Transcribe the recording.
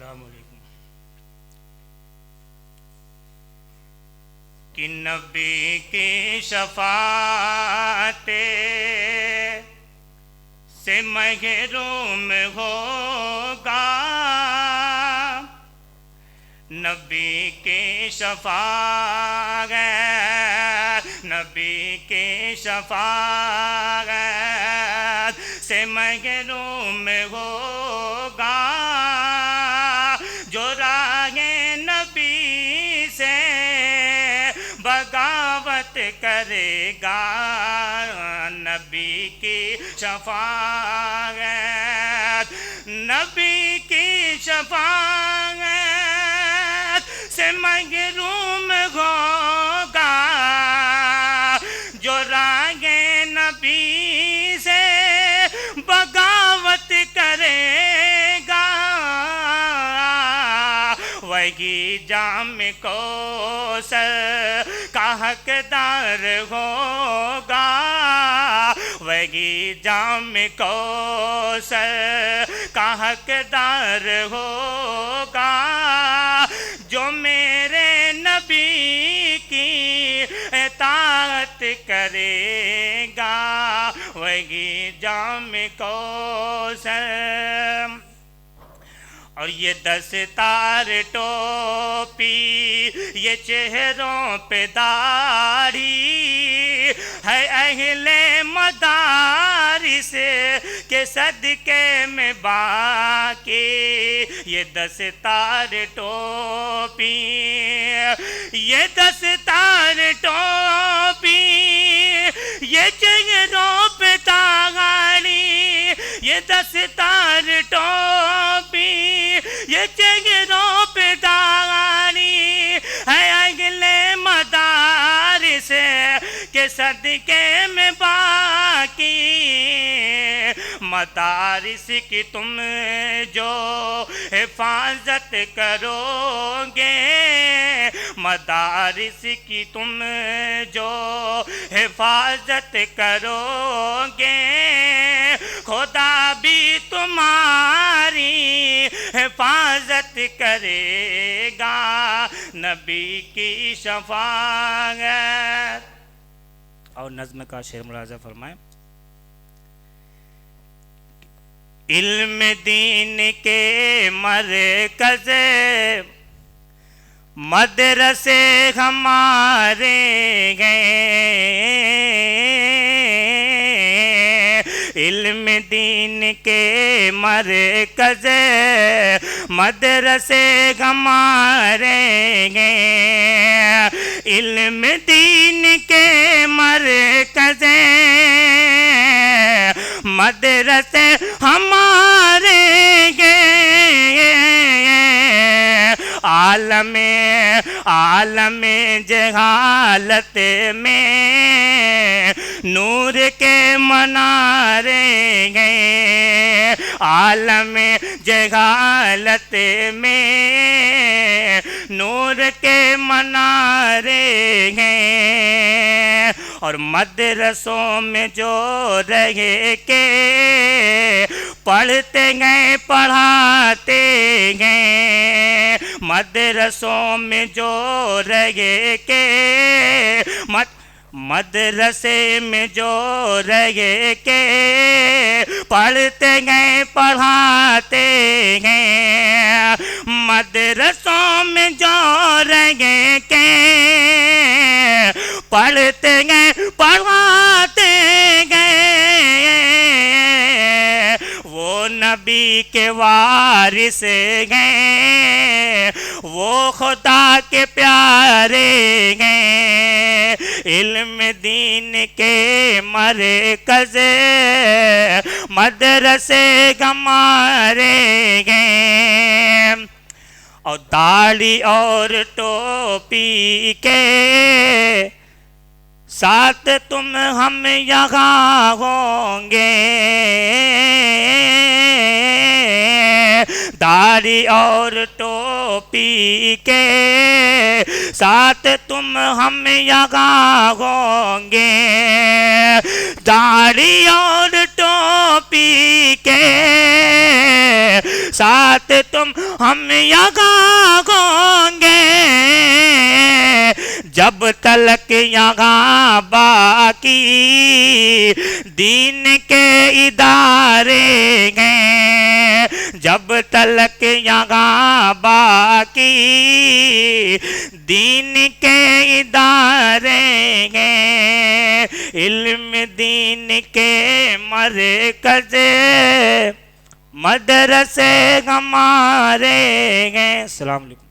السلام علیکم. کہ نبی کی شفاعت سے محروم ہوگا، نبی کی شفاعت، نبی کی شفاعت سے محروم ہوگا، جو راہ نبی سے بغاوت کرے گا. نبی کی شفاعت، نبی کی شفاعت سے محروم ہوگا، جو راہ نبی سے بغاوت کرے گا. وہی جام کوثر کا حقدار ہوگا، وہی جام کوثر کا حقدار ہوگا، جو میرے نبی کی اطاعت کرے گا. وہی جام کوثر. اور یہ دستار ٹوپی، یہ چہروں پہ داڑھی ہے اہل مدارس کے صدقے میں باقی. یہ دستار ٹوپی، یہ دستار ٹوپی، یہ چہروں پہ داڑھی، یہ دستار ٹوپی، یہ چہروں پہ داڑھی ہے اہل مدارس کے صدقے میں باقی. مدارس کی تم جو حفاظت کرو گے، مدارس کی تم جو حفاظت کرو گے، خدا بھی تمہاری حفاظت کرے گا. نبی کی شفاعت. اور نظم کا شعر ملاحظہ فرمائیں. علم دین کے مرکز مدرسے ہمارے ہیں، علم دین کے مرکز مدرسے ہمارے ہیں، علم دین کے مرکز مدرسے ہمارے ہیں. عالم جہالت میں نور کے منارے ہیں، عالم جہالت میں نور کے منارے ہیں. اور مدرسوں میں جو رہے کے پڑھتے گئے پڑھاتے گئے، مدرسوں میں جو رہے کے مدرسے میں جو رہے کے پڑھتے گئے پڑھاتے گئے، مدرسوں میں جو رہے کے پڑھتے گئے پڑھاتے گئے، وہ نبی کے وارث ہیں، وہ خدا کے پیارے ہیں. علم دین کے مرکز مدرسے ہمارے ہیں. اور داڑھی اور ٹوپی کے ساتھ تم ہم یہاں ہوں گے، داڑھی اور ٹوپی کے ساتھ تم ہم یہاں ہوں گے، داڑھی اور ٹوپی کے ساتھ تم ہم یہاں ہوں گے، جب تلک یہاں باقی دین کے ادارے ہیں، جب تلک یہاں باقی دین کے ادارے ہیں، علم دین کے مرکز مدرسے ہمارے ہیں۔ السلام علیکم۔